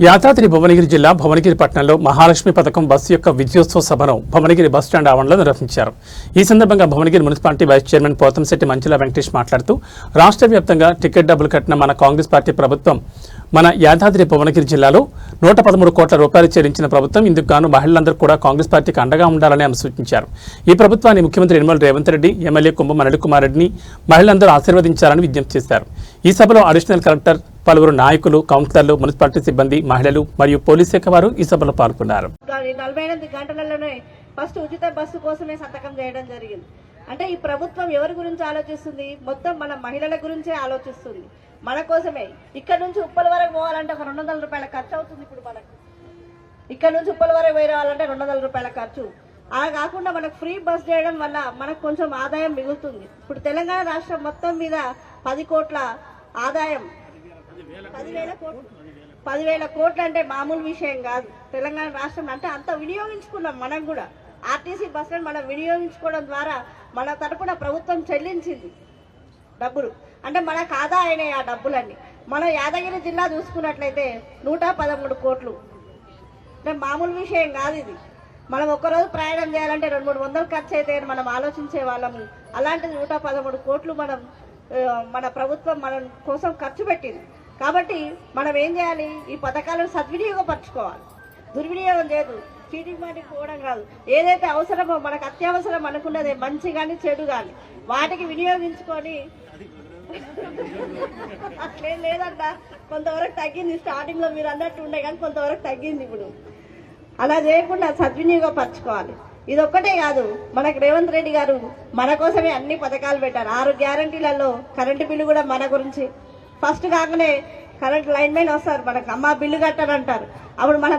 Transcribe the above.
యాదాద్రి భువనగిరి జిల్లా భువనగిరి పట్టణంలో మహాలక్ష్మి పథకం బస్సు యొక్క విజయోత్సవ సభను భువనగిరి బస్ స్టాండ్ ఆవరణలో నిర్వహించారు. ఈ సందర్భంగా Bhuvanagiri municipality vice chairman Pothamsetti Manchula Venkatesh మాట్లాడుతూ రాష్ట్ర వ్యాప్తంగా టికెట్ డబ్బులు కట్టిన మన కాంగ్రెస్ పార్టీ ప్రభుత్వం మన యాదాద్రి భువనగిరి జిల్లాలో 113 కోట్ల రూపాయలు చెల్లించిన ప్రభుత్వం. ఇందుకు గాను మహిళలందరూ కూడా కాంగ్రెస్ పార్టీకి అండగా ఉండాలని ఆమె సూచించారు. ఈ ప్రభుత్వాన్ని ముఖ్యమంత్రి యనమల రేవంత్ రెడ్డి, ఎమ్మెల్యే కుంభం అనిల్ కుమార్ రెడ్డిని మహిళలందరూ ఆశీర్వదించాలని విజ్ఞప్తి చేశారు. ఈ సభలో అడిషనల్ కలెక్టర్, పలువురు నాయకులు, కౌన్సిలర్లు, మున్సిపాలిటీ సిబ్బంది, మహిళలు మరియు పోలీస్ శాఖ వారు ఈ సభలో పాల్గొన్నారు. 48 గంటలలోనే ఫస్ట్ ఉచిత బస్సు కోసమే సంతకం చేయడం జరిగింది. అంటే ఈ ప్రభుత్వం ఎవరి గురించి ఆలోచిస్తుంది? మొత్తం మన మహిళల గురించే ఆలోచిస్తుంది, మన కోసమే. ఇక్కడ నుంచి ఉప్పల వరకు పోవాలంటే ఒక 200 రూపాయల ఖర్చు అవుతుంది. ఇప్పుడు మనకు ఇక్కడ నుంచి ఉప్పల వరకు పోయి రావాలంటే 200 రూపాయల ఖర్చు. అలా కాకుండా మనకు ఫ్రీ బస్ చేయడం వల్ల మనకు కొంచెం ఆదాయం మిగులుతుంది. ఇప్పుడు తెలంగాణ రాష్ట్రం మొత్తం మీద 10 కోట్ల ఆదాయం, 10,000 కోట్లు అంటే మామూలు విషయం కాదు. తెలంగాణ రాష్ట్రం అంటే అంత వినియోగించుకున్నాం. మనం కూడా ఆర్టీసీ బస్సులను మనం వినియోగించుకోవడం ద్వారా మన తరపున ప్రభుత్వం చెల్లించింది డబ్బులు. అంటే మనకు ఆదా అయినాయి ఆ డబ్బులన్నీ. మన యాదగిరి జిల్లా చూసుకున్నట్లయితే 113 కోట్లు అంటే మామూలు విషయం కాదు ఇది. మనం ఒక్కరోజు ప్రయాణం చేయాలంటే 200-300 ఖర్చు అయితే మనం ఆలోచించే వాళ్ళము. అలాంటిది 113 కోట్లు మన ప్రభుత్వం మన కోసం ఖర్చు పెట్టింది. కాబట్టి మనం ఏం చేయాలి? ఈ పథకాలను సద్వినియోగపరచుకోవాలి. దుర్వినియోగం లేదు, చీటింగ్ మాటికి పోవడం కాదు. ఏదైతే అవసరమో, మనకు అత్యవసరం అనుకున్నదే, మంచి కానీ చెడు కానీ, వాటికి వినియోగించుకొని అట్లేం లేదంట. కొంతవరకు తగ్గింది. స్టార్టింగ్ లో మీరు అన్నట్టు ఉండే కానీ కొంతవరకు తగ్గింది. ఇప్పుడు అలా చేయకుండా సద్వినియోగపరచుకోవాలి. ఇది ఒక్కటే కాదు, మనకు రేవంత్ రెడ్డి గారు మన కోసమే అన్ని పథకాలు పెట్టారు. 6 గ్యారంటీలలో కరెంటు బిల్లు కూడా మన గురించి. ఫస్ట్ కాగానే కరెంట్ లైన్ మ్యాన్ వస్తారు, మనకు అమ్మ బిల్లు కట్టారంటారు. అప్పుడు మనం